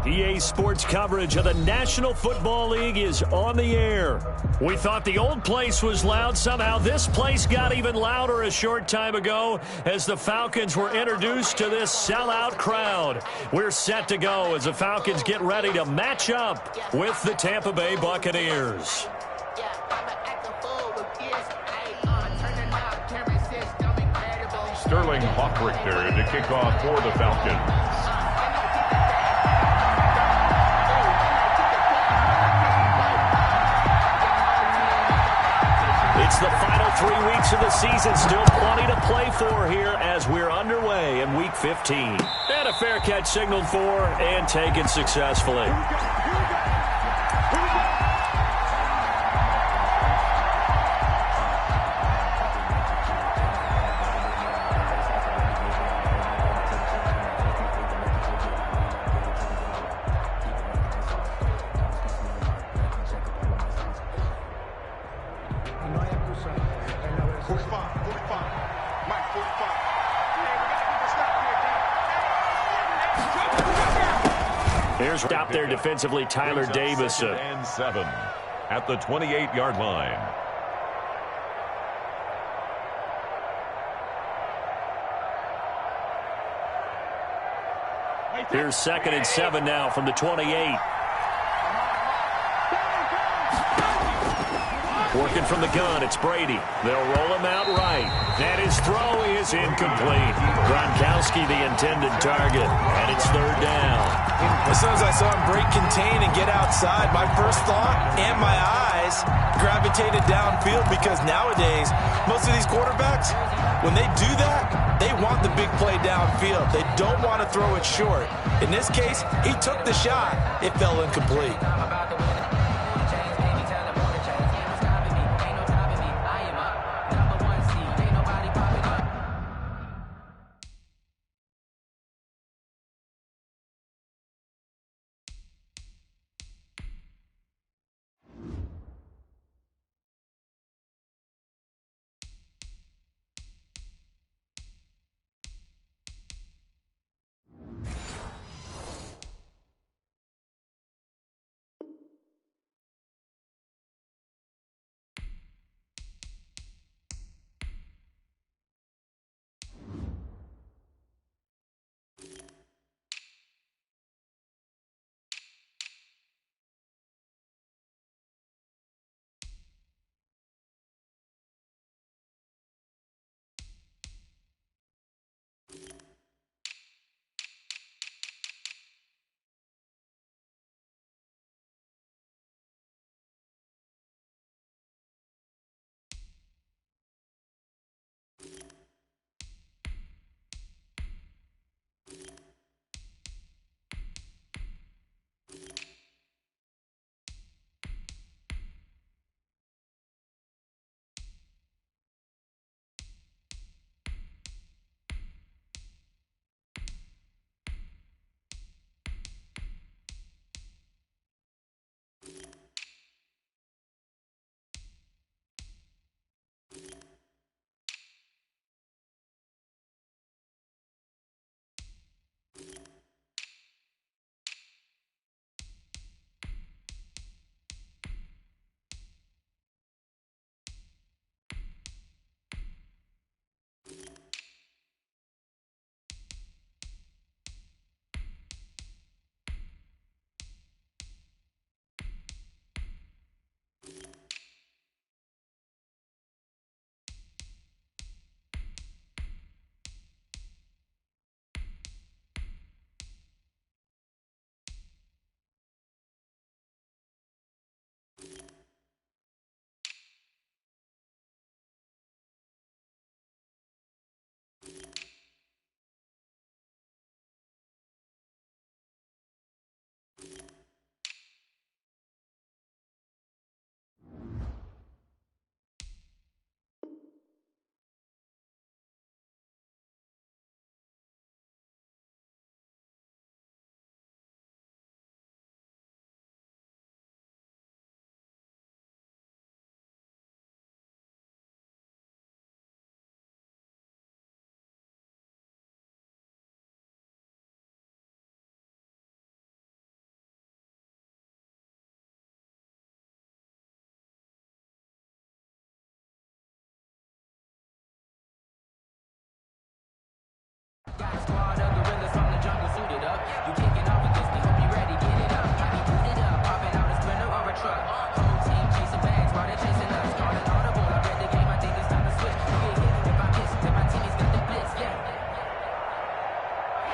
EA Sports coverage of the National Football League is on the air. We thought the old place was loud. Somehow this place got even louder a short time ago as the Falcons were introduced to this sellout crowd. We're set to go as the Falcons get ready to match up with the Tampa Bay Buccaneers. Sterling Hawkrichter to kick off for the Falcons. It's the final 3 weeks of the season. Still plenty to play for here as we're underway in Week 15. And a fair catch signaled for and taken successfully. Here's stop there defensively, Tyler Davison. And 7 at the 28-yard line. Here's 2nd and 7 now from the 28. Working from the gun, it's Brady. They'll roll him out right. And his throw is incomplete. Gronkowski the intended target, and it's 3rd down. As soon as I saw him break contain and get outside, my first thought and my eyes gravitated downfield because nowadays, most of these quarterbacks, when they do that, they want the big play downfield. They don't want to throw it short. In this case, he took the shot. It fell incomplete.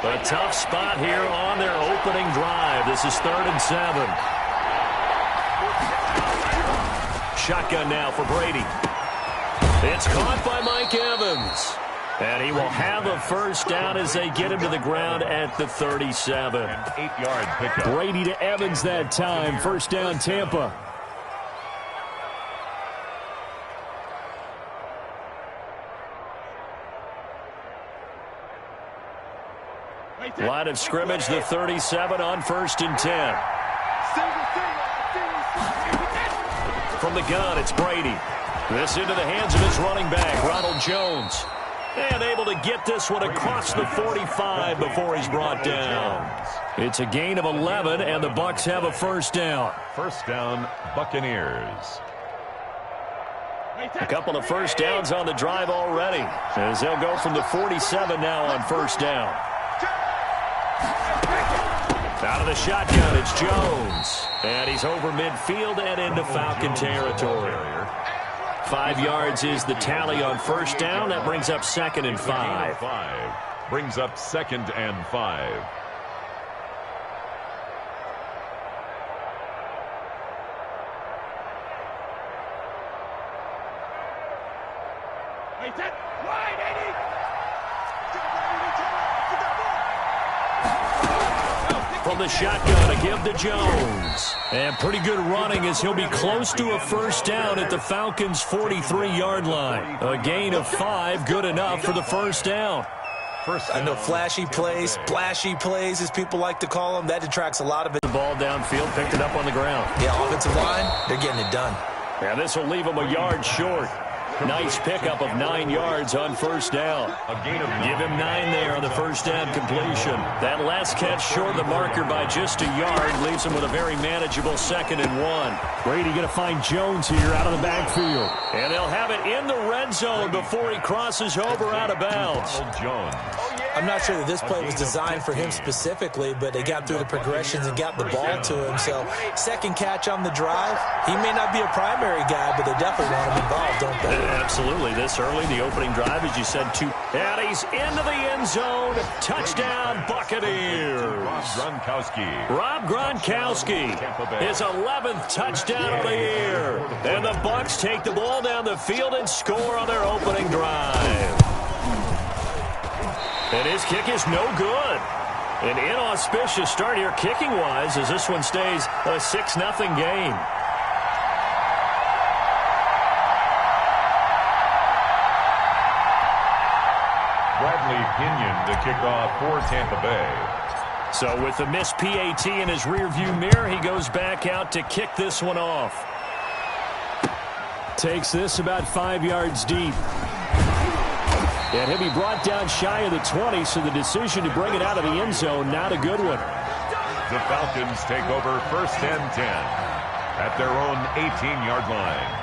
A tough spot here on their opening drive. This is 3rd and 7. Shotgun now for Brady. It's caught by Mike Evans. And he will have a first down as they get him to the ground at the 37. An 8-yard pickup. Brady to Evans that time. First down, Tampa. Line of scrimmage, the 37 on 1st and 10. From the gun, it's Brady. This into the hands of his running back, Ronald Jones. And able to get this one across the 45 before he's brought down. It's a gain of 11, and the Bucs have a first down. First down, Buccaneers. A couple of first downs on the drive already, as they'll go from the 47 now on first down. Out of the shotgun, it's Jones. And he's over midfield and into Falcon territory. 5 yards is the tally on first down. That brings up 2nd and 5. Brings up 2nd and 5. From the shotgun to give to Jones. And pretty good running as he'll be close to a first down at the Falcons' 43-yard line. A gain of 5, good enough for the first down. I know flashy plays, splashy plays, as people like to call them. That detracts a lot of it. The ball downfield, picked it up on the ground. Yeah, offensive line, they're getting it done. And this will leave him a yard short. Nice pickup of 9 yards on first down. A gain of 9. Give him 9 there on the first down completion. That last catch short of the marker by just a yard leaves him with a very manageable 2nd and 1. Brady going to find Jones here out of the backfield. And they'll have it in the red zone before he crosses over out of bounds. Jones. I'm not sure that this play was designed for him specifically, but they got through the progressions and got the ball to him. So, second catch on the drive. He may not be a primary guy, but they definitely want him involved, don't they? Absolutely. This early, the opening drive, as you said, 2. And he's into the end zone. Touchdown, Buccaneers. Rob Gronkowski. His 11th touchdown of the year. And the Bucs take the ball down the field and score on their opening drive. And his kick is no good. An inauspicious start here kicking-wise as this one stays a 6-0 game. Bradley Pinion to kick off for Tampa Bay. So with the missed PAT in his rearview mirror, he goes back out to kick this one off. Takes this about 5 yards deep. And he'll be brought down shy of the 20, so the decision to bring it out of the end zone, not a good one. The Falcons take over 1st and 10 at their own 18-yard line.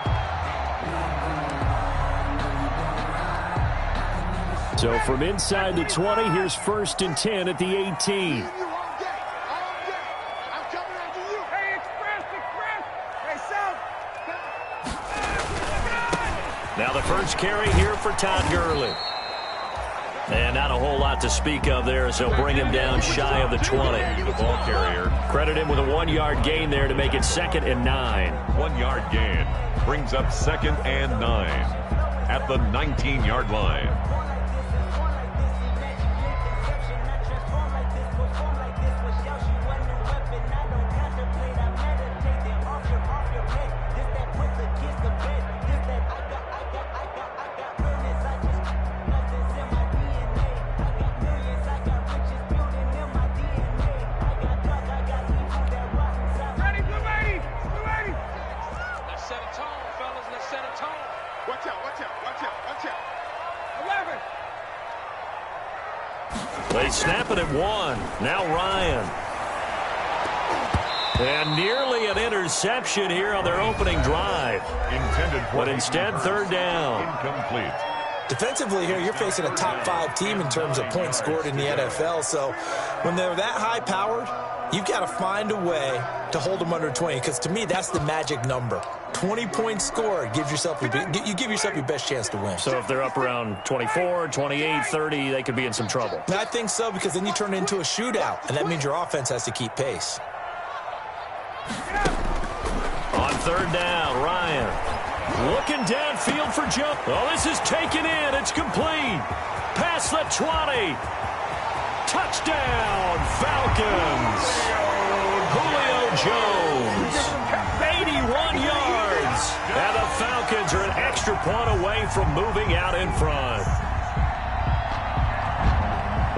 So from inside the 20, here's 1st and 10 at the 18. Now the first carry here for Todd Gurley. And not a whole lot to speak of there as they'll bring him down shy of the 20. The ball carrier. Credit him with a 1-yard gain there to make it 2nd and 9. 1-yard gain brings up 2nd and 9 at the 19-yard line. They snap it at 1. Now Ryan. And nearly an interception here on their opening drive. Intended for but instead, 3rd down. Incomplete. Defensively here, you're facing a top 5 team in terms of points scored in the NFL. So when they're that high-powered, you've got to find a way to hold them under 20, because to me, that's the magic number. 20 points scored, you give yourself your best chance to win. So if they're up around 24, 28, 30, they could be in some trouble. I think so, because then you turn it into a shootout, and that means your offense has to keep pace. On third down, Ryan looking downfield for Joe. Oh, this is taken in. It's complete. Past the 20. Touchdown, Falcons. Julio Jones, 81 yards. And the Falcons are an extra point away from moving out in front.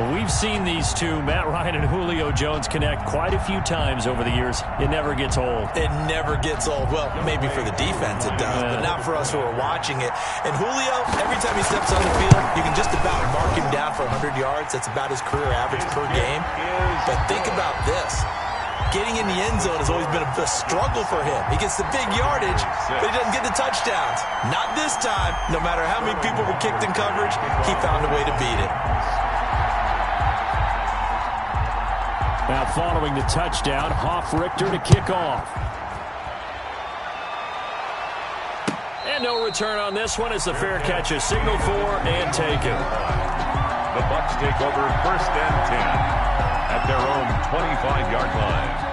We've seen these two, Matt Ryan and Julio Jones, connect quite a few times over the years. It never gets old. It never gets old. Well, maybe for the defense it does, but not for us who are watching it. And Julio, every time he steps on the field, you can just about mark him down for 100 yards. That's about his career average per game. But think about this. Getting in the end zone has always been a struggle for him. He gets the big yardage, but he doesn't get the touchdowns. Not this time. No matter how many people were kicked in coverage, he found a way to beat it. Now following the touchdown, Hoff-Richter to kick off. And no return on this one as the fair catch is signaled for and taken. The Bucs take over 1st and 10 at their own 25-yard line.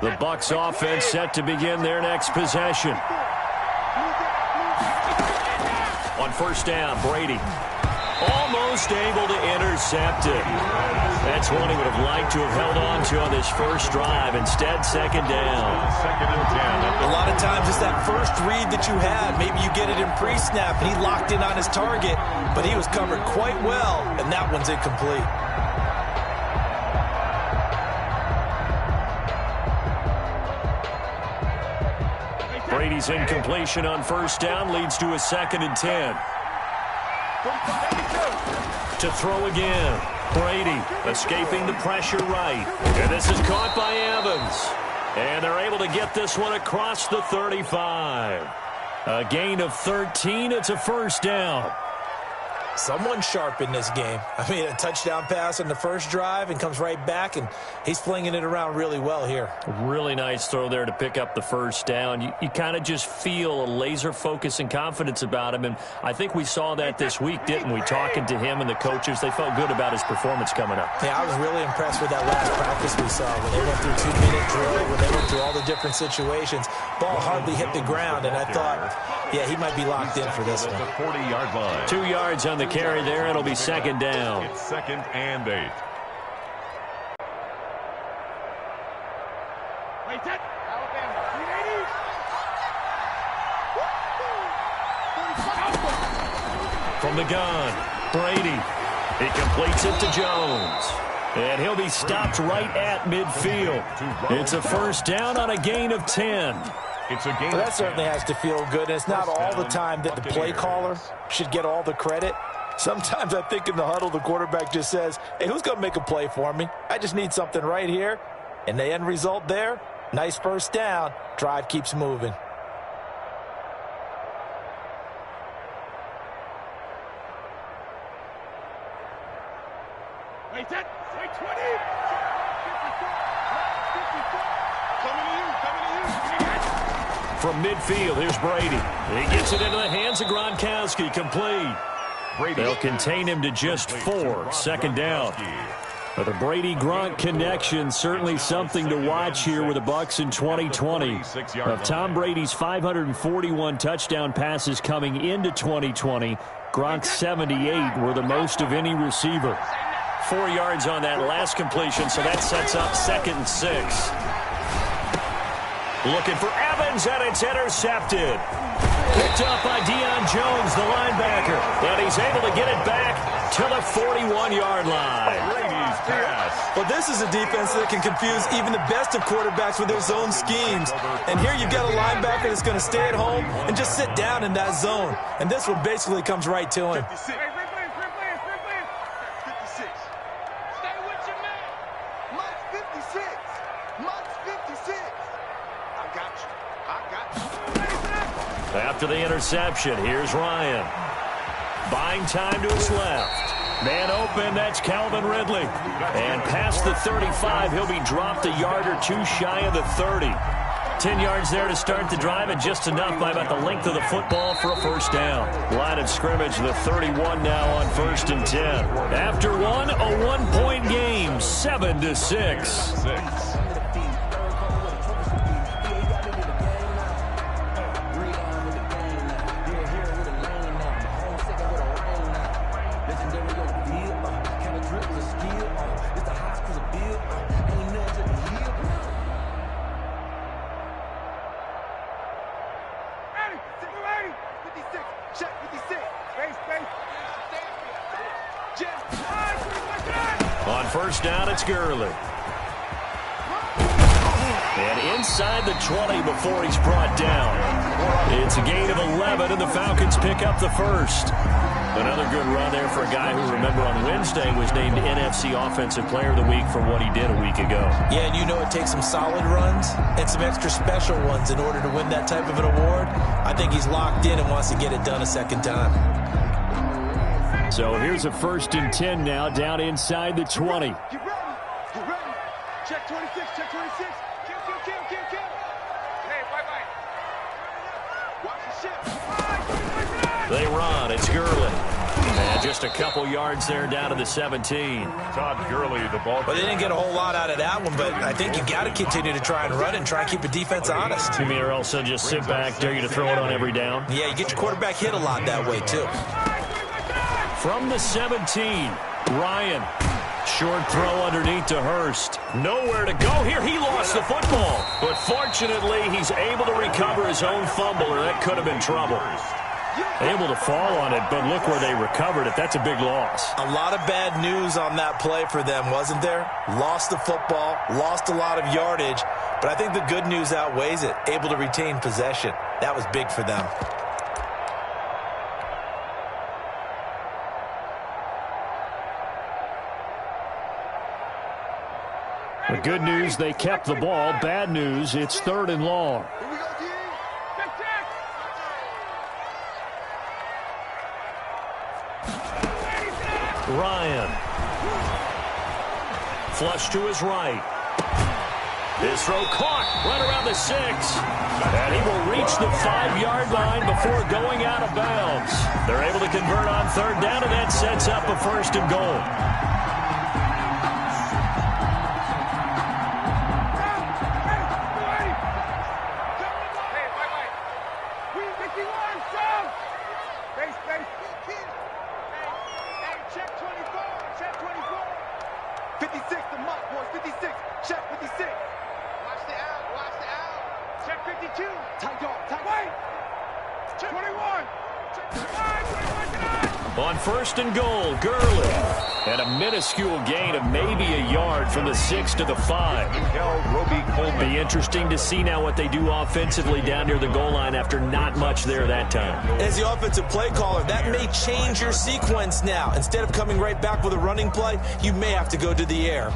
The Bucs offense set to begin their next possession. On first down, Brady almost able to intercept it. That's one he would have liked to have held on to on this first drive. Instead, second down. 2nd and 10. A lot of times it's that first read that you had. Maybe you get it in pre-snap, and he locked in on his target, but he was covered quite well, and that one's incomplete. Brady's incompletion on first down leads to a 2nd and 10. To throw again. Brady escaping the pressure right. And this is caught by Evans. And they're able to get this one across the 35. A gain of 13. It's a first down. Someone sharp in this game. I mean, a touchdown pass on the first drive and comes right back, and he's flinging it around really well here. Really nice throw there to pick up the first down. You kind of just feel a laser focus and confidence about him, and I think we saw that this week, didn't we? Talking to him and the coaches, they felt good about his performance coming up. Yeah, I was really impressed with that last practice we saw when they went through 2-minute drill, when they went through all the different situations. Ball hardly hit the ground, and I thought, yeah, he might be locked in for this one. 40-yard line. 2 yards on the carry there. It'll be second down. It's 2nd and 8. From the gun, Brady. He completes it to Jones. And he'll be stopped right at midfield. It's a first down on a gain of 10. It's a gain. Well, that certainly has to feel good. And it's not all the time that the play caller should get all the credit. Sometimes I think in the huddle, the quarterback just says, hey, who's going to make a play for me? I just need something right here. And the end result there, nice first down. Drive keeps moving. Wait, 20. From midfield, here's Brady. He gets it into the hands of Gronkowski, complete. They'll contain him to just 4. Second down. But the Brady-Gronk connection, certainly something to watch here with the Bucs in 2020. Of Tom Brady's 541 touchdown passes coming into 2020, Gronk's 78 were the most of any receiver. 4 yards on that last completion, so that sets up 2nd and 6. Looking for Evans, and it's intercepted. Picked up by Deion Jones, the linebacker. And he's able to get it back to the 41-yard line. Well, this is a defense that can confuse even the best of quarterbacks with their zone schemes. And here you've got a linebacker that's going to stay at home and just sit down in that zone. And this one basically comes right to him. 56. Stay with your man. Much 56. Much 56. I got you. After the interception, here's Ryan. Buying time to his left. Man open, that's Calvin Ridley. And past the 35, he'll be dropped a yard or two shy of the 30. 10 yards there to start the drive, and just enough by about the length of the football for a first down. Line of scrimmage, the 31 now on 1st and 10. After one, a one-point game, 7-6. On first down, it's Gurley. And inside the 20 before he's brought down. It's a gain of 11, and the Falcons pick up the first. Another good run there for a guy who, remember, on Wednesday was named NFC Offensive Player of the Week for what he did a week ago. Yeah, and you know it takes some solid runs and some extra special ones in order to win that type of an award. I think he's locked in and wants to get it done a second time. So here's a 1st and 10 now, down inside the 20. Get ready. Get ready. Check 26. Check 26. Kill. Hey, bye. Watch the ship. They run. It's Gurley. And just a couple yards there down to the 17. Todd Gurley, the ball. Well, they didn't get a whole lot out of that one, but I think you've got to continue to try and run and try and keep the defense honest. You mean or also just sit back, dare you to throw it on every down? Yeah, you get your quarterback hit a lot that way, too. From the 17, Ryan. Short throw underneath to Hurst. Nowhere to go here. He lost the football. But fortunately, he's able to recover his own fumble, or that could have been trouble. Able to fall on it, but look where they recovered it. That's a big loss. A lot of bad news on that play for them, wasn't there? Lost the football, lost a lot of yardage, but I think the good news outweighs it. Able to retain possession. That was big for them. The good news, they kept the ball. Bad news, it's 3rd and long. Here we go, D. Check. Ryan. Flush to his right. His throw caught right around the 6. And he will reach the 5-yard line before going out of bounds. They're able to convert on 3rd down, and that sets up a 1st and goal. On 1st and goal, Gurley. And a minuscule gain of maybe a yard from the 6 to the 5. Be interesting to see now what they do offensively down near the goal line after not much there that time. As the offensive play caller, that may change your sequence now. Instead of coming right back with a running play, you may have to go to the air.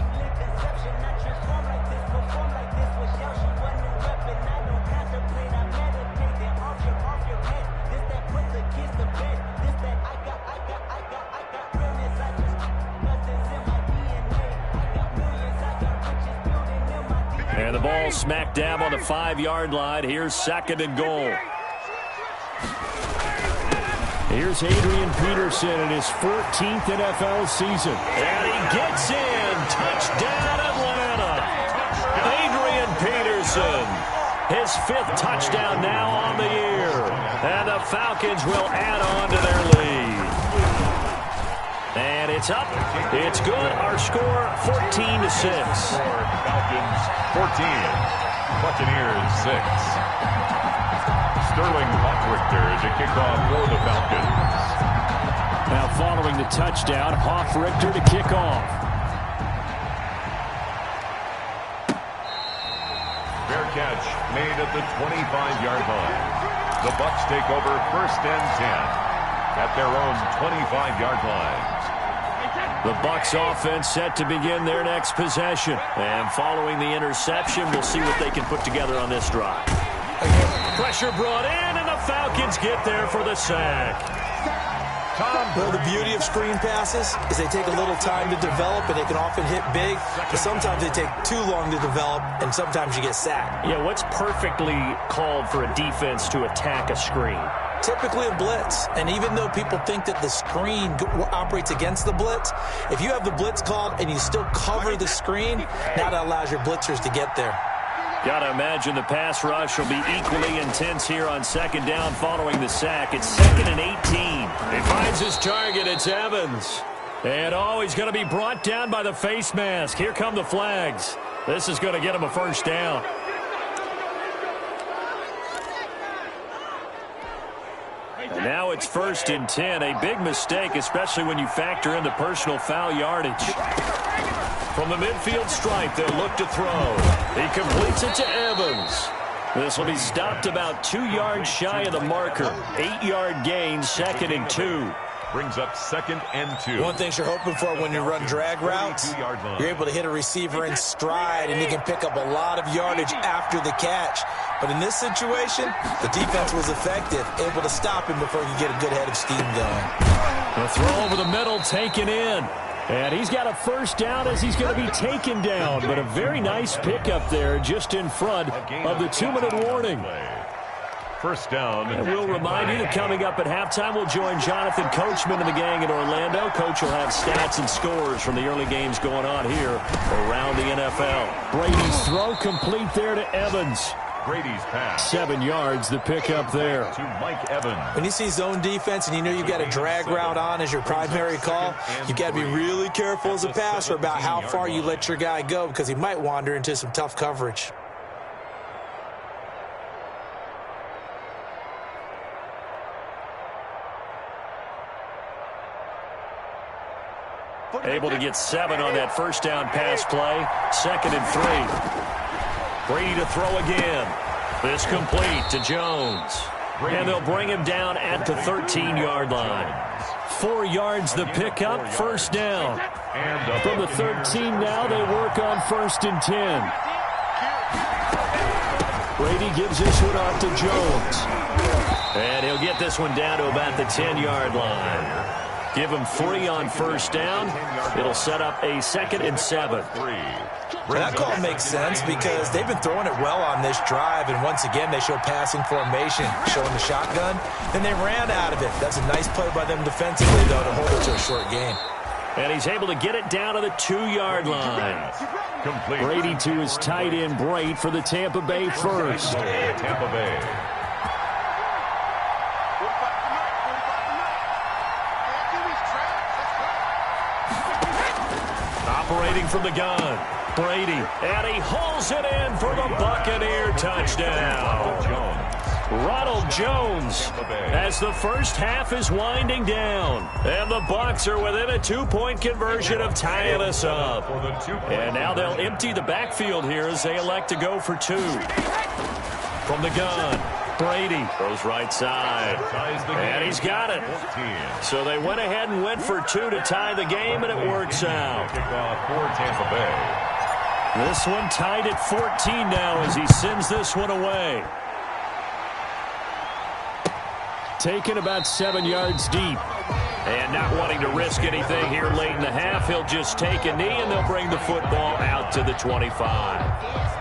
And the ball smack dab on the 5-yard line. Here's 2nd and goal. Here's Adrian Peterson in his 14th NFL season. And he gets in. Touchdown, Atlanta. Adrian Peterson. His 5th touchdown now on the year. And the Falcons will add on to their lead. And it's up. It's good. Our score, 14-6. Falcons 14, Buccaneers 6. Sterling Hoffrichter to kick off for the Falcons. Now following the touchdown, Hoffrichter to kick off. Fair catch made at the 25-yard line. The Bucs take over 1st and 10 at their own 25-yard line. The Bucs offense set to begin their next possession. And following the interception, we'll see what they can put together on this drive. Pressure brought in, and the Falcons get there for the sack. Well, the beauty of screen passes is they take a little time to develop, and they can often hit big, but sometimes they take too long to develop, and sometimes you get sacked. Yeah, what's perfectly called for a defense to attack a screen? Typically a blitz, and even though people think that the screen operates against the blitz, if you have the blitz called and you still cover the screen, now that allows your blitzers to get there. Got to imagine the pass rush will be equally intense here on 2nd down following the sack. It's 2nd and 18. He finds his target. It's Evans. And he's going to be brought down by the face mask. Here come the flags. This is going to get him a 1st down. And now it's 1st and 10. A big mistake, especially when you factor in the personal foul yardage. From the midfield stripe, they'll look to throw. He completes it to Evans. This will be stopped about 2 yards shy of the marker. 8-yard gain, 2nd and 2. Brings up 2nd and 2. One thing you're hoping for when you run drag routes, you're able to hit a receiver in stride, and he can pick up a lot of yardage after the catch. But in this situation, the defense was effective, able to stop him before he could get a good head of steam going. The throw over the middle taken in. And he's got a 1st down as he's going to be taken down. But a very nice pickup there just in front of the 2-minute warning. 1st down. And we'll remind you that coming up at halftime, we'll join Jonathan Coachman and the gang in Orlando. Coach will have stats and scores from the early games going on here around the NFL. Brady's throw complete there to Evans. Brady's pass. 7 yards, the pickup there. To Mike Evans. When you see zone defense and you know you've got a drag route on as your primary call, you've got to be really careful as a passer about how far you let your guy go because he might wander into some tough coverage. Able to get 7 on that 1st down pass play. 2nd and 3. Brady to throw again. This complete to Jones. And they'll bring him down at the 13-yard line. 4 yards the pickup, 1st down. From the 13 now, they work on 1st and 10. Brady gives this one off to Jones. And he'll get this one down to about the 10-yard line. Give him 3 on 1st down. It'll set up a 2nd and 7. That call makes sense because they've been throwing it well on this drive, and once again they show passing formation, showing the shotgun, and they ran out of it. That's a nice play by them defensively, though, to hold it to a short game. And he's able to get it down to the 2-yard line. Complete. Brady to his tight end, Braid, for the Tampa Bay 1st. Tampa Bay. Operating from the gun. Brady, and he hauls it in for the Buccaneer touchdown. Ronald Jones as the first half is winding down. And the Bucs are within a 2-point conversion of tying us up. And now they'll empty the backfield here as they elect to go for 2. From the gun, Brady goes right side. And he's got it. So they went ahead and went for 2 to tie the game, and it works out. Kickoff for Tampa Bay. This one tied at 14 now as he sends this one away. Taken about 7 yards deep. And not wanting to risk anything here late in the half, he'll just take a knee and they'll bring the football out to the 25.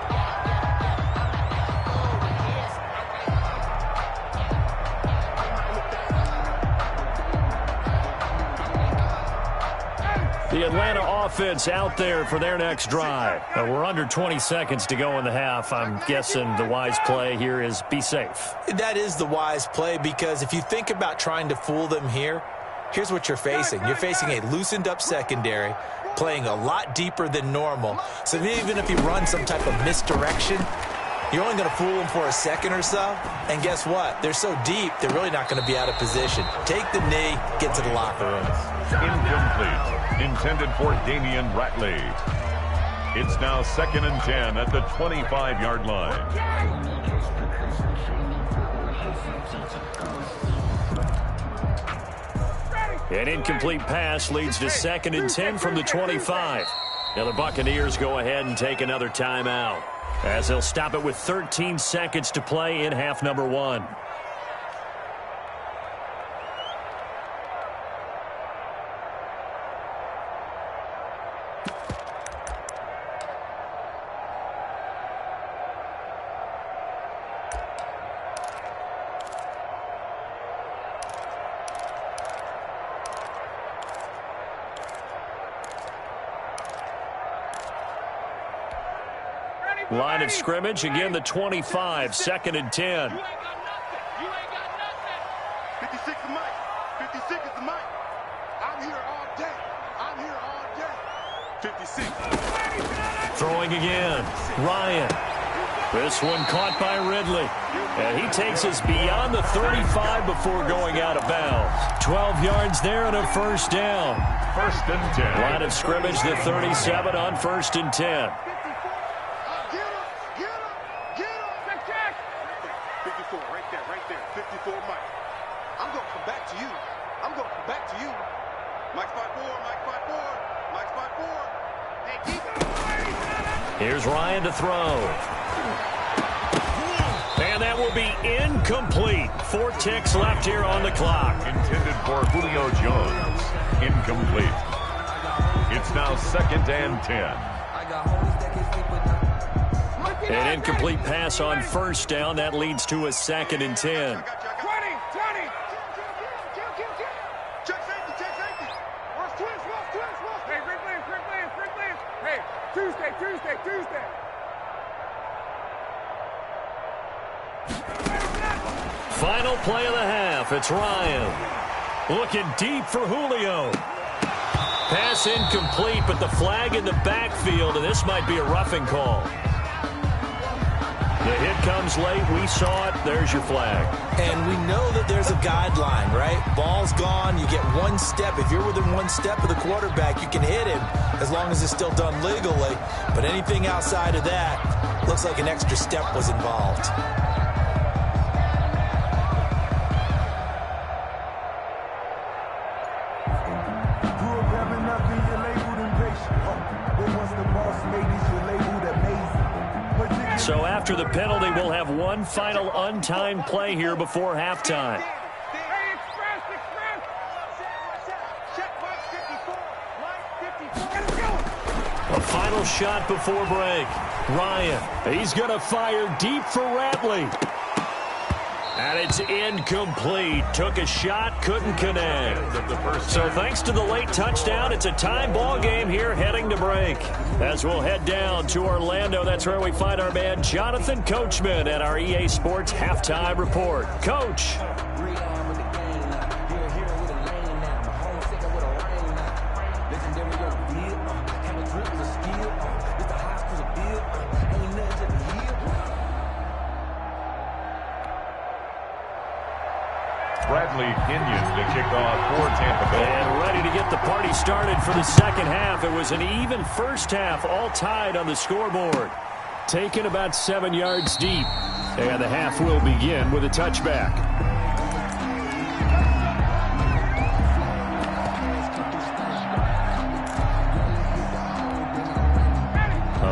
The Atlanta offense out there for their next drive. We're under 20 seconds to go in the half. I'm guessing the wise play here is be safe. That is the wise play because if you think about trying to fool them here, here's what you're facing. You're facing a loosened up secondary, playing a lot deeper than normal. So even if you run some type of misdirection, You're only going to fool them for a second or so. And guess what? They're so deep, they're really not going to be out of position. Take the knee, get to the locker room. Incomplete. Intended for Damian Ratley. It's now 2nd and 10 at the 25-yard line. An incomplete pass leads to 2nd and 10 from the 25. Now the Buccaneers go ahead and take another timeout, as they'll stop it with 13 seconds to play in half number 1. Line of scrimmage, again the 25, 2nd and 10. You ain't got nothing. You ain't got nothing. 56 is Mike. 56 is the Mike. I'm here all day. I'm here all day. 56. Throwing again. Ryan. This one caught by Ridley. And he takes us beyond the 35 before going out of bounds. 12 yards there and a first down. 1st and 10. Line of scrimmage, the 37 on 1st and 10. 54, right there. 54, Mike. I'm going to come back to you. I'm going to come back to you. Mike's 5'4", Mike's 5'4", Mike's 5'4". Hey, keep it. Here's Ryan to throw. And that will be incomplete. 4 ticks left here on the clock. Intended for Julio Jones. Incomplete. It's now 2nd and 10. An incomplete pass on first down. That leads to a 2nd and 10. 20. Check safety. Where's Twins? Hey, Franklin. Hey, Tuesday. Final play of the half. It's Ryan. Looking deep for Julio. Pass incomplete, but the flag in the backfield, and this might be a roughing call. The hit comes late. We saw it. There's your flag. And we know that there's a guideline, right? Ball's gone. You get 1 step. If you're within 1 step of the quarterback, you can hit him as long as it's still done legally. But anything outside of that, looks like an extra step was involved. So after the penalty, we'll have one final untimed play here before halftime. Hey, express. Check Mike 54. Mike 54. A final shot before break. Ryan, he's going to fire deep for Ratley. And it's incomplete. Took a shot, couldn't connect. So thanks to the late touchdown, it's a tie ball game here heading to break. As we'll head down to Orlando, that's where we find our man Jonathan Coachman at our EA Sports Halftime Report. Coach. Bradley Pinion to kick off for Tampa Bay. And ready to get the party started for the second half. It was an even first half, all tied on the scoreboard. Taken about 7 yards deep. And the half will begin with a touchback.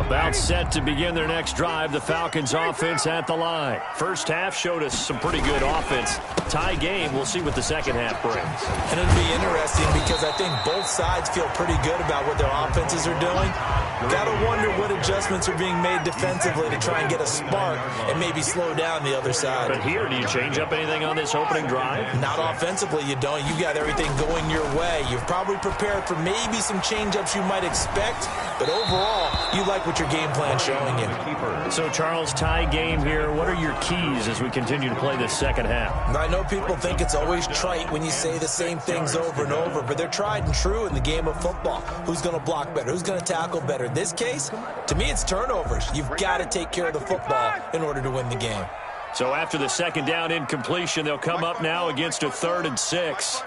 About set to begin their next drive. The Falcons offense at the line. First half showed us some pretty good offense. Tie game. We'll see what the second half brings. And it'll be interesting because I think both sides feel pretty good about what their offenses are doing. Gotta wonder what adjustments are being made defensively to try and get a spark and maybe slow down the other side. But here, do you change up anything on this opening drive? Not offensively, you don't. You got everything going your way. You've probably prepared for maybe some change-ups you might expect, but overall, you like what your game plan showing you. So, Charles, tie game here. What are your keys as we continue to play this second half? I know know people think it's always trite when you say the same things over and over, but they're tried and true in the game of football. Who's going to block better? Who's going to tackle better? In this case, to me, it's turnovers. You've got to take care of the football in order to win the game. So after the second down incompletion, they'll come up now against a 3rd and 6.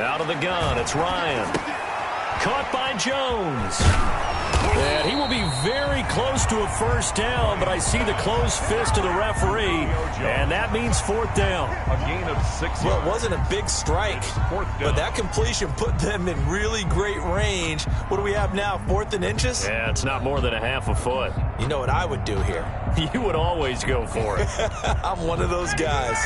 Out of the gun, it's Ryan. Caught by Jones. And he will be very close to a first down, but I see the closed fist of the referee, and that means 4th down. A gain of 6 yards. Well, it wasn't a big strike, but that completion put them in really great range. What do we have now, 4th and inches? Yeah, it's not more than a half a foot. You know what I would do here? You would always go for it. I'm one of those guys.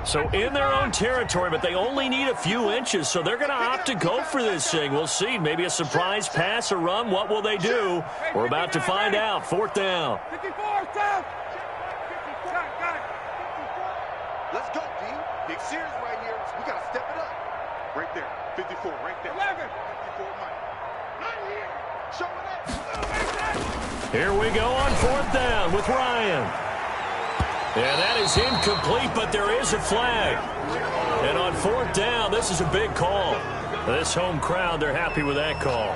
So in their own territory, but they only need a few inches, so they're going to opt to go for this thing. We'll see. Maybe a surprise pass or run. What will they do? We're about to find out. 4th down. 54, South. Let's go, D. Big series right here. We got to step it up. Right there. 54, right there. 11. 54, Mike. Right here. Showing it. Here we go on 4th down with Ryan. And that is incomplete, but there is a flag. And on 4th down, this is a big call. This home crowd, they're happy with that call.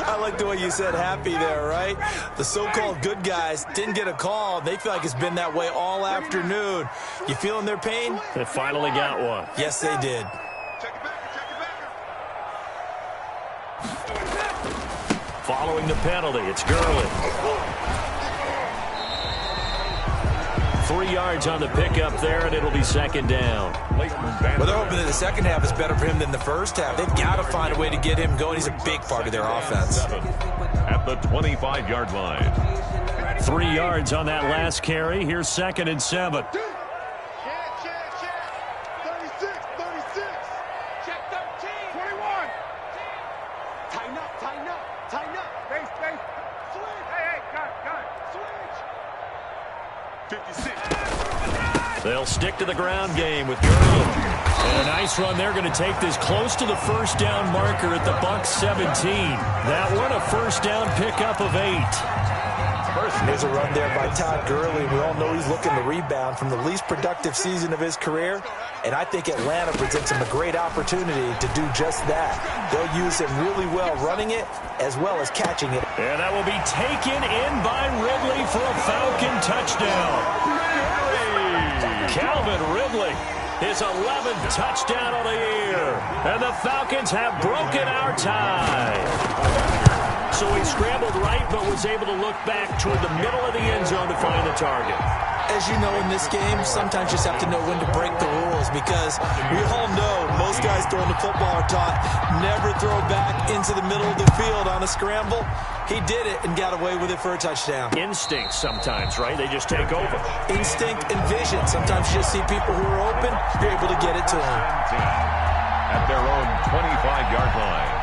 I like the way you said happy there, right? The so-called good guys didn't get a call. They feel like it's been that way all afternoon. You feeling their pain? They finally got one. Yes, they did. Check it back. Following the penalty, it's Gurley. 3 yards on the pickup there, and it'll be 2nd down. Well, they're hoping that the second half is better for him than the first half. They've got to find a way to get him going. He's a big part of their offense. At the 25-yard line. 3 yards on that last carry. Here's 2nd and 7. Check. 36. Check 13. 21. Tighten up. Base. Switch. Hey, gun. Switch. 56. They'll stick to the ground game with Gurley. And a nice run. They're going to take this close to the first down marker at the Bucs 17. That one a first down pickup of 8. There's a run there by Todd Gurley. We all know he's looking to rebound from the least productive season of his career. And I think Atlanta presents him a great opportunity to do just that. They'll use him really well running it as well as catching it. And that will be taken in by Ridley for a Falcon touchdown. Calvin Ridley, his 11th touchdown of the year. And the Falcons have broken our tie. So he scrambled right, but was able to look back toward the middle of the end zone to find the target. As you know, in this game, sometimes you just have to know when to break the rules, because we all know most guys throwing the football are taught never throw back into the middle of the field on a scramble. He did it and got away with it for a touchdown. Instinct sometimes, right? They just take over. Instinct and vision. Sometimes you just see people who are open, you're able to get it to them. At their own 25-yard line.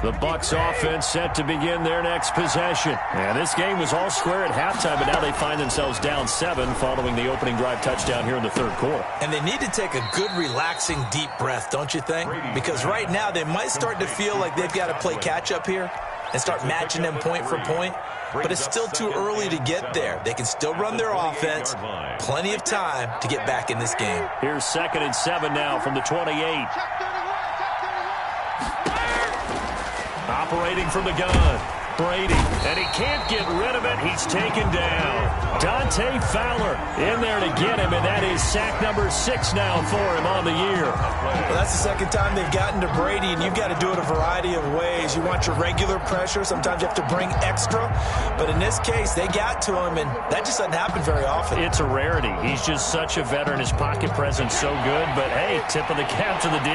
The Bucs offense set to begin their next possession. And this game was all square at halftime, but now they find themselves down 7 following the opening drive touchdown here in the 3rd quarter. And they need to take a good, relaxing, deep breath, don't you think? Because right now they might start to feel like they've got to play catch-up here and start matching them point for point. But it's still too early to get there. They can still run their offense. Plenty of time to get back in this game. Here's 2nd and 7 now from the 28. Operating from the gun, Brady, and he can't get rid of it. He's taken down. Dante Fowler in there to get him, and that is sack number 6 now for him on the year. Well, that's the second time they've gotten to Brady, and you've got to do it a variety of ways. You want your regular pressure. Sometimes you have to bring extra. But in this case, they got to him, and that just doesn't happen very often. It's a rarity. He's just such a veteran. His pocket presence so good. But, hey, tip of the cap to the D.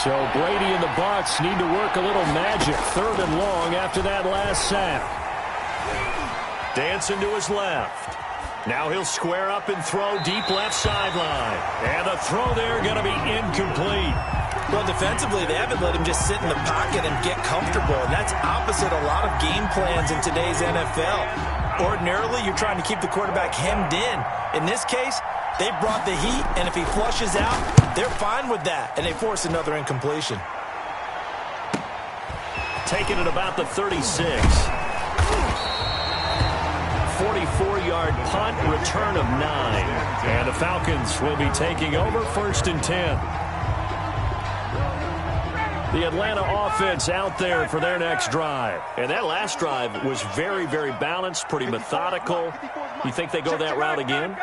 So Brady and the Bucs need to work a little magic. 3rd and long after that last sack. Dancing to his left. Now he'll square up and throw deep left sideline. And the throw there going to be incomplete. Well, defensively, they haven't let him just sit in the pocket and get comfortable. And that's opposite a lot of game plans in today's NFL. Ordinarily, you're trying to keep the quarterback hemmed in. In this case, they brought the heat, and if he flushes out, they're fine with that, and they force another incompletion. Taken at about the 36. 44-yard punt, return of 9. And the Falcons will be taking over 1st and 10. The Atlanta offense out there for their next drive. And that last drive was very, very balanced, pretty methodical. You think they go that route again?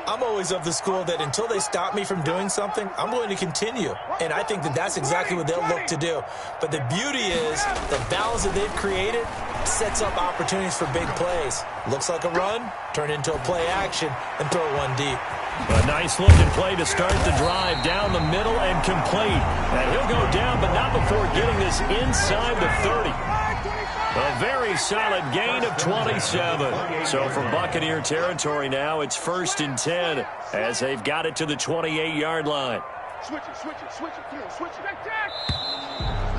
I'm always of the school that until they stop me from doing something, I'm going to continue. And I think that that's exactly what they'll look to do. But the beauty is the balance that they've created sets up opportunities for big plays. Looks like a run, turn into a play action, and throw one deep. A nice-looking play to start the drive down the middle and complete. And he'll go down, but not before getting this inside the 30. A very solid gain of 27. So from Buccaneer territory now, it's 1st and 10 as they've got it to the 28-yard line. Switch it, come on, switch it.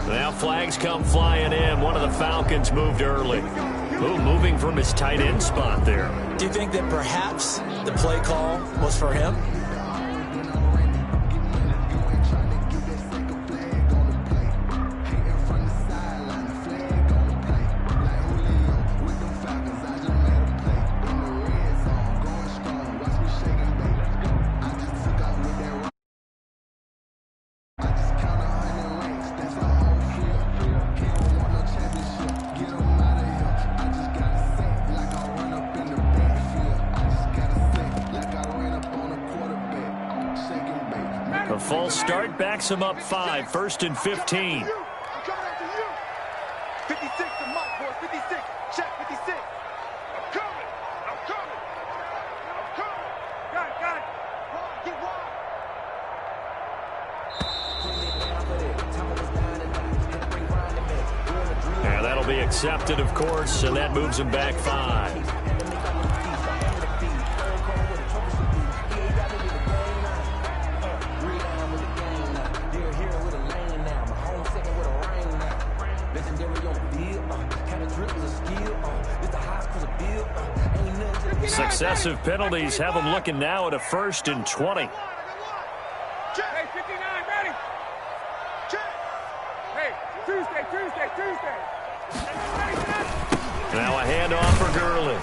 Now flags come flying in. One of the Falcons moved early. Ooh, moving from his tight end spot there. Do you think that perhaps the play call was for him? A false start backs him up 5, 1st and 15. I'm coming after you. 56 to Mike, boys. 56. Check 56. I'm coming. Got it. Get wide. And that'll be accepted, of course, and that moves him back 5. Successive penalties have them looking now at a 1st and 20. Hey, 59, ready. Check. Hey, Tuesday. Now a handoff for Gurley.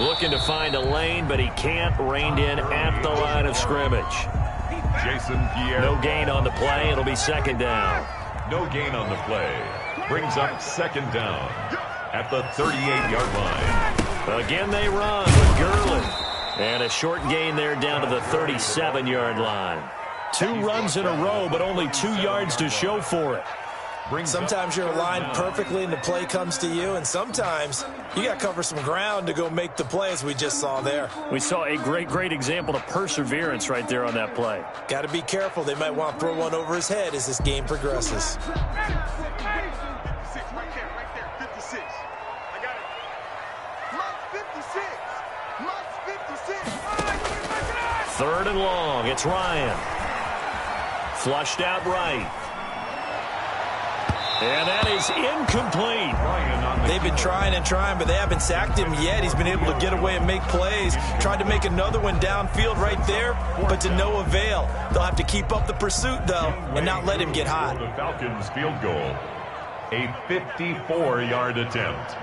Looking to find a lane, but he can't. Reined in at the line of scrimmage. Jason Pierre. No gain on the play. It'll be 2nd down. No gain on the play. Brings up 2nd down at the 38-yard line. Again they run with Gurley. And a short gain there down to the 37-yard line. 2 runs in a row, but only 2 yards to show for it. Sometimes you're aligned perfectly and the play comes to you, and sometimes you got to cover some ground to go make the plays we just saw there. We saw a great example of perseverance right there on that play. Got to be careful. They might want to throw one over his head as this game progresses. 56, right there. 56. I got it. Must 56. 3rd and long. It's Ryan. Flushed out right. And that is incomplete. They've been trying, but they haven't sacked him yet. He's been able to get away and make plays. Tried to make another one downfield right there, but to no avail. They'll have to keep up the pursuit, though, and not let him get hot. The Falcons field goal. A 54-yard attempt.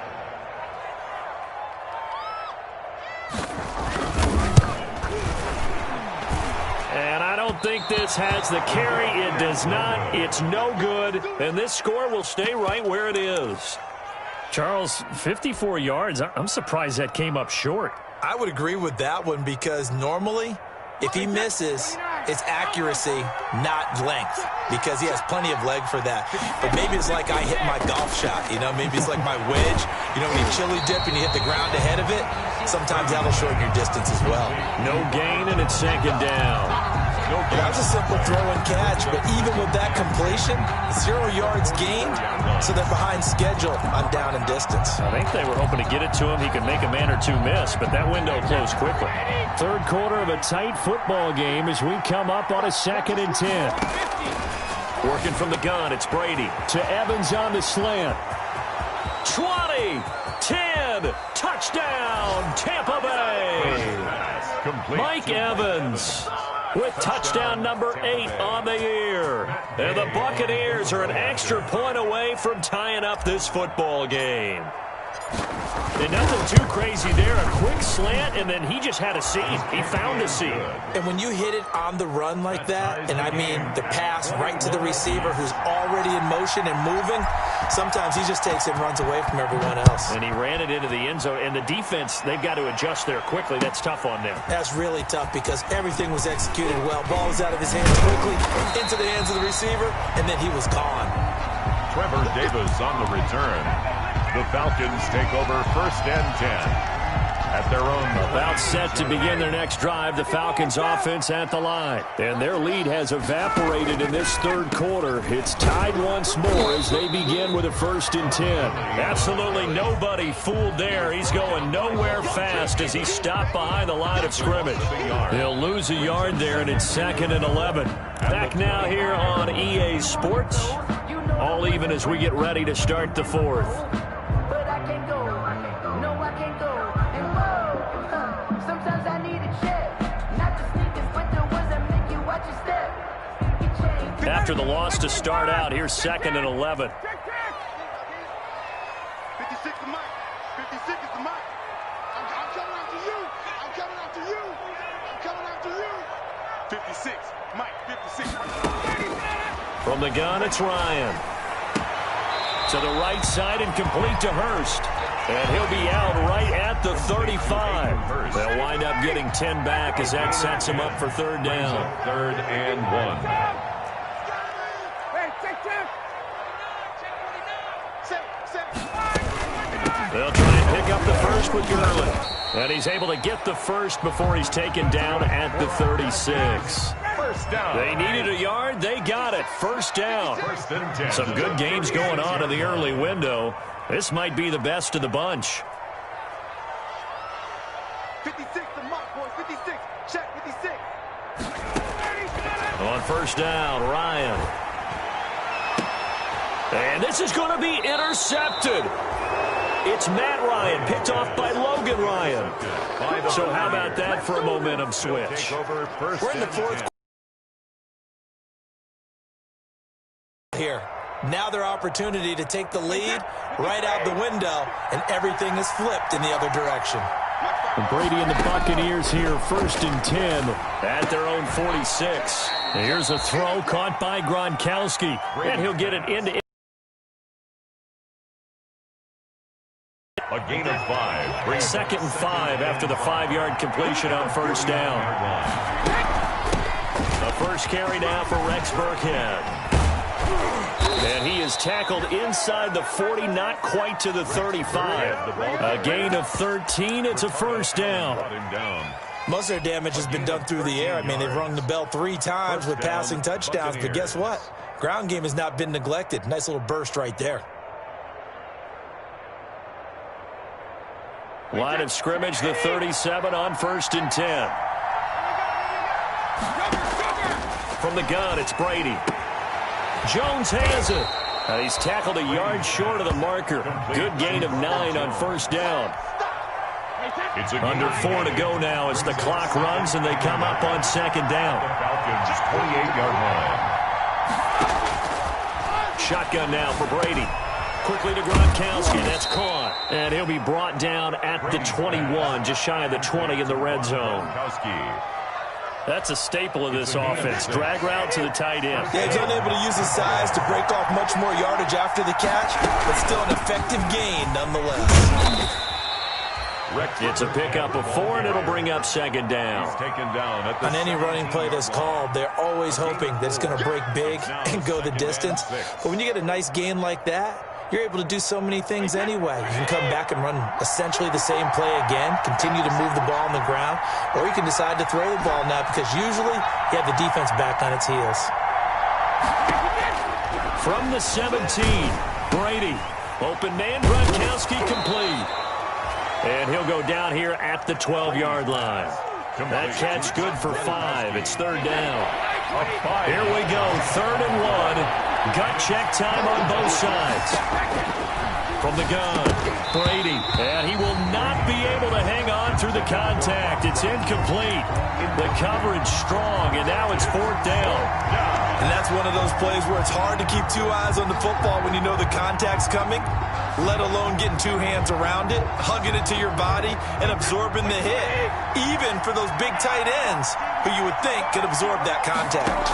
And I don't think this has the carry. It does not. It's no good. And this score will stay right where it is. Charles, 54 yards. I'm surprised that came up short. I would agree with that one because normally, if he misses, it's accuracy, not length, because he has plenty of leg for that. But maybe it's like I hit my golf shot, maybe it's like my wedge. When you chili dip and you hit the ground ahead of it, sometimes that'll shorten your distance as well. No gain, and it's 2nd down. That was a simple throw and catch, but even with that completion, 0 yards gained, so they're behind schedule on down and distance. I think they were hoping to get it to him. He could make a man or two miss, but that window closed quickly. Third quarter of a tight football game as we come up on a 2nd and 10. Working from the gun, it's Brady to Evans on the slant. 20, 10, touchdown, Tampa Bay. Mike Evans with touchdown number 8 on the year. And the Buccaneers are an extra point away from tying up this football game. And nothing too crazy there. A quick slant, and then he just had a seam. He found a seam. And when you hit it on the run like that, and I mean the pass right to the receiver who's already in motion and moving, sometimes he just takes it and runs away from everyone else. And he ran it into the end zone. And the defense, they've got to adjust there quickly. That's tough on them. That's really tough because everything was executed well. Ball was out of his hands quickly, into the hands of the receiver, and then he was gone. Trevor Davis on the return. The Falcons take over 1st and 10 at their own. About set to begin their next drive, the Falcons offense at the line. And their lead has evaporated in this third quarter. It's tied once more as they begin with a 1st and 10. Absolutely nobody fooled there. He's going nowhere fast as he stopped behind the line of scrimmage. He'll lose a yard there, and it's 2nd and 11. Back now here on EA Sports. All even as we get ready to start the 4th. After the loss to start out, here's 2nd and 11. 56 the mic. 56 is the mic. I'm coming after you. I'm coming after you. I'm coming after you. 56. Mike, 56. From the gun, it's Ryan. To the right side and complete to Hurst. And he'll be out right at the 35. They'll wind up getting 10 back as that sets him up for 3rd down. 3rd and 1. They'll try and pick up the first with Gurley. And he's able to get the first before he's taken down at the 36. First down. They needed a yard. They got it. 1st down. 1st and 10. Some good games going on in the early window. This might be the best of the bunch. 56 the mic, boys. 56. Check 56. On 1st down, Ryan. And this is going to be intercepted. It's Matt Ryan, picked off by Logan Ryan. So how about that for a momentum switch? We're in the 4th here. Now their opportunity to take the lead right out the window, and everything is flipped in the other direction. And Brady and the Buccaneers here, 1st and 10 at their own 46. Here's a throw caught by Gronkowski, and he'll get it into. A gain of 5. 2nd and 5 after the 5-yard completion on 1st down. The first carry now for Rex Burkhead. And he is tackled inside the 40, not quite to the 35. A gain of 13. It's a 1st down. Most of their damage has been done through the air. I mean, they've rung the bell 3 times with passing touchdowns. But guess what? Ground game has not been neglected. Nice little burst right there. Line of scrimmage, the 37 on 1st and 10. From the gun, it's Brady. Jones has it. He's tackled a yard short of the marker. Good gain of 9 on 1st down. Under 4 to go now as the clock runs and they come up on 2nd down. Falcons 28-yard line. Shotgun now for Brady. Quickly to Gronkowski. That's caught. And he'll be brought down at the 21, just shy of the 20 in the red zone. That's a staple of this offense. Drag route to the tight end. Yeah, he's unable to use his size to break off much more yardage after the catch, but still an effective gain nonetheless. It's a pickup of 4, and it'll bring up 2nd down. On any running play that's called, they're always hoping that it's going to break big and go the distance. But when you get a nice gain like that, you're able to do so many things anyway. You can come back and run essentially the same play again, continue to move the ball on the ground, or you can decide to throw the ball now because usually you have the defense back on its heels. From the 17, Brady. Open man, Gronkowski complete. And he'll go down here at the 12-yard line. That catch good for 5. It's third down. Here we go, 3rd and 1. Gut check time on both sides. From the gun, Brady. And he will not be able to hang on through the contact. It's incomplete. The coverage strong, and now it's 4th down. And that's one of those plays where it's hard to keep 2 eyes on the football when you know the contact's coming, let alone getting 2 hands around it, hugging it to your body, and absorbing the hit, even for those big tight ends who you would think could absorb that contact.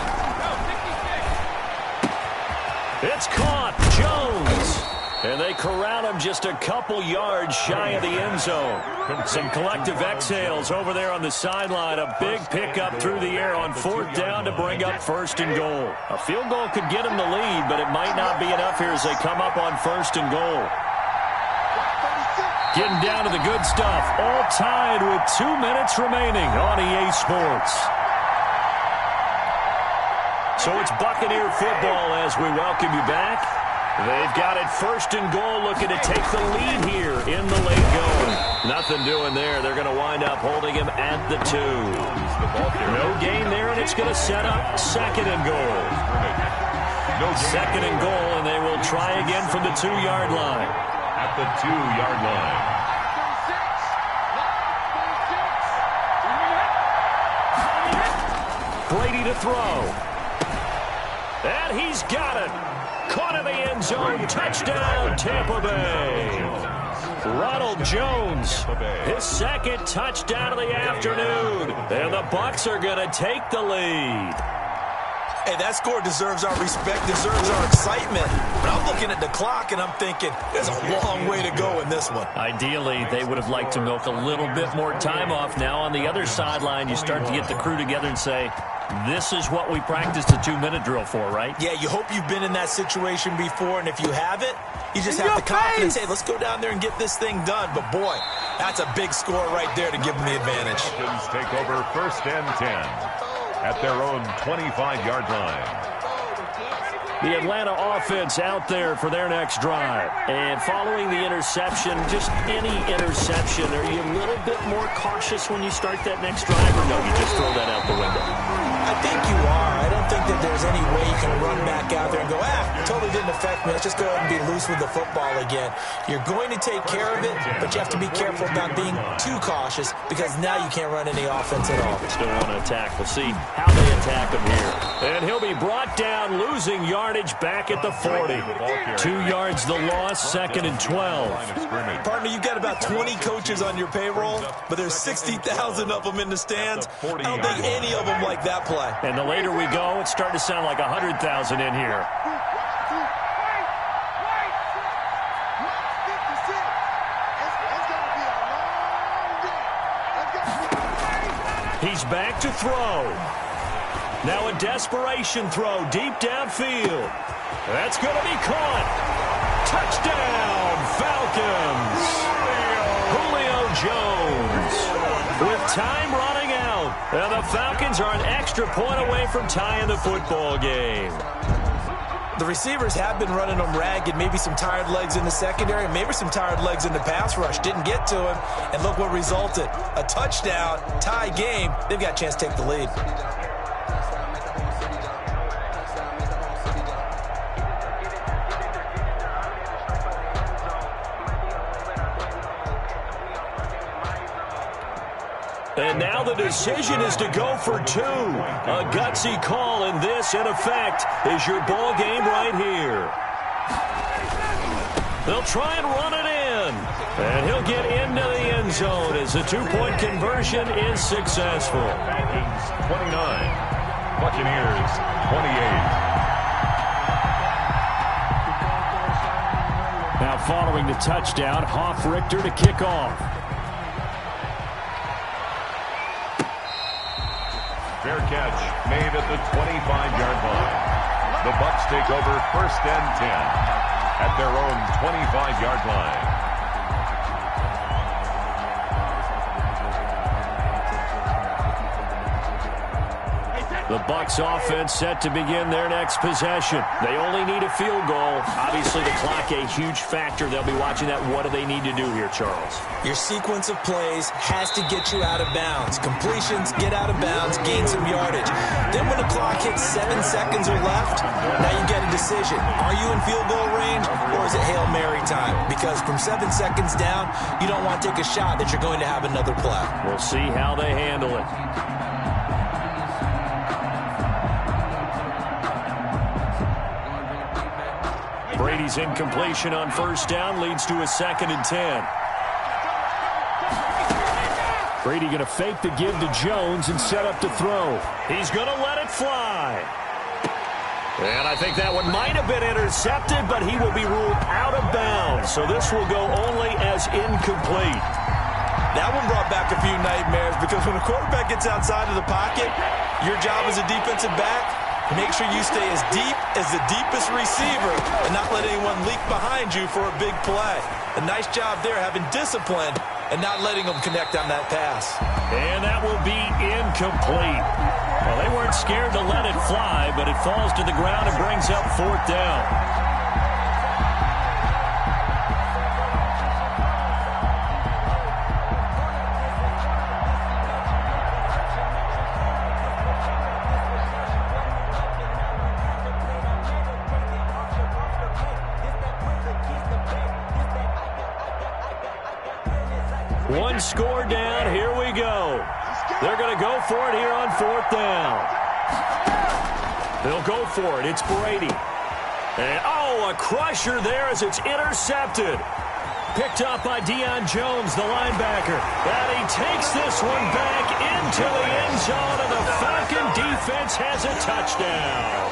It's caught. Jones. And they corral him just a couple yards shy of the end zone. Some collective exhales over there on the sideline. A big pickup through the air on 4th down to bring up 1st and goal. A field goal could get him the lead, but it might not be enough here as they come up on 1st and goal. Getting down to the good stuff. All tied with 2 minutes remaining on EA Sports. So it's Buccaneer football as we welcome you back. They've got it 1st and goal, looking to take the lead here in the late going. Nothing doing there. They're going to wind up holding him at the 2. No gain there, and it's going to set up 2nd and goal. 2nd and goal, and they will try again from the 2-yard line. At the 2-yard line. Brady to throw. And he's got it. Caught in the end zone. Touchdown, Tampa Bay. Ronald Jones, his 2nd touchdown of the afternoon. And the Bucs are going to take the lead. Hey, that score deserves our respect, deserves our excitement. But I'm looking at the clock, and I'm thinking, there's a long way to go in this one. Ideally, they would have liked to milk a little bit more time off. Now on the other sideline, you start to get the crew together and say, this is what we practiced a 2-minute drill for, right? Yeah, you hope you've been in that situation before, and if you haven't, you just have the confidence, hey, let's go down there and get this thing done. But, boy, that's a big score right there to give them the advantage. Falcons take over 1st and 10 at their own 25-yard line. The Atlanta offense out there for their next drive. And following the interception, just any interception, are you a little bit more cautious when you start that next drive, or no, you just throw that out the window? I think you are. I don't think that there's any way you can run back out there and go, totally didn't affect me. Let's just go ahead and be loose with the football again. You're going to take care of it, but you have to be careful about being too cautious because now you can't run any offense at all. Still want to attack. We'll see how they attack him here. And he'll be brought down, losing yardage back at the 40. 2 yards the loss, 2nd and 12. Partner, you've got about 20 coaches on your payroll, but there's 60,000 of them in the stands. I don't think any of them like that play. And the later we go, it's starting to sound like 100,000 in here. He's back to throw. Now a desperation throw deep downfield. That's going to be caught. Touchdown, Falcons. Julio Jones with time running out. And the Falcons are an extra point away from tying the football game. The receivers have been running them ragged. Maybe some tired legs in the secondary, maybe some tired legs in the pass rush. Didn't get to him, and look what resulted. A touchdown, tie game. They've got a chance to take the lead. And now the decision is to go for 2. A gutsy call, and this, in effect, is your ball game right here. They'll try and run it in. And he'll get into the end zone as the 2-point conversion is successful. Falcons 29, Buccaneers 28. Now following the touchdown, Hoff-Richter to kick off. Fair catch made at the 25-yard line. The Bucs take over 1st and 10. at their own 25-yard line. The Bucs offense set to begin their next possession. They only need a field goal. Obviously, the clock a huge factor. They'll be watching that. What do they need to do here, Charles? Your sequence of plays has to get you out of bounds. Completions, get out of bounds, gain some yardage. Then when the clock hits 7 seconds or left, now you get a decision. Are you in field goal range or is it Hail Mary time? Because from 7 seconds down, you don't want to take a shot that you're going to have another play. We'll see how they handle it. Brady's incompletion on first down leads to a 2nd and 10. Brady going to fake the give to Jones and set up to throw. He's going to let it fly. And I think that one might have been intercepted, but he will be ruled out of bounds. So this will go only as incomplete. That one brought back a few nightmares because when a quarterback gets outside of the pocket, your job as a defensive back, make sure you stay as deep as the deepest receiver and not let anyone leak behind you for a big play. A nice job there having discipline and not letting them connect on that pass. And that will be incomplete. Well, they weren't scared to let it fly, but it falls to the ground and brings up 4th down. One score down. Here we go. They're going to go for it here on 4th down. They'll go for it. It's Brady. And, a crusher there as it's intercepted. Picked up by Deion Jones, the linebacker. And he takes this one back into the end zone, and the Falcon defense has a touchdown.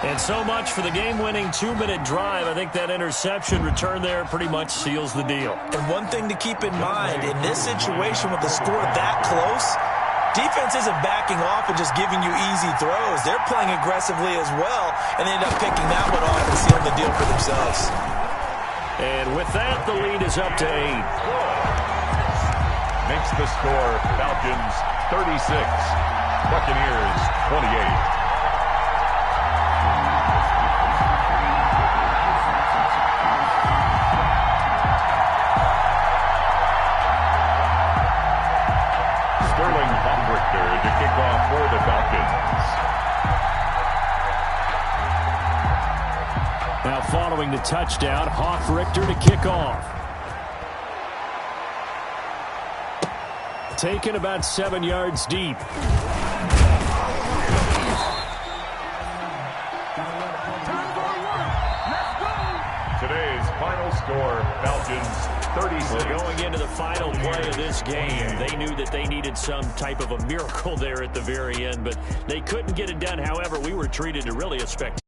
And so much for the game-winning 2-minute drive. I think that interception return there pretty much seals the deal. And one thing to keep in mind, in this situation with the score that close, defense isn't backing off and just giving you easy throws. They're playing aggressively as well, and they end up picking that one off and sealing the deal for themselves. And with that, the lead is up to 8. Makes the score Falcons 36, Buccaneers 28. To kick off for the Falcons. Now following the touchdown, Richter to kick off. Taken about 7 yards deep. Today's final score, Falcons 36. Well, going into the final play of this game, they knew that they needed some type of a miracle there at the very end, but they couldn't get it done. However, we were treated to really a spectacular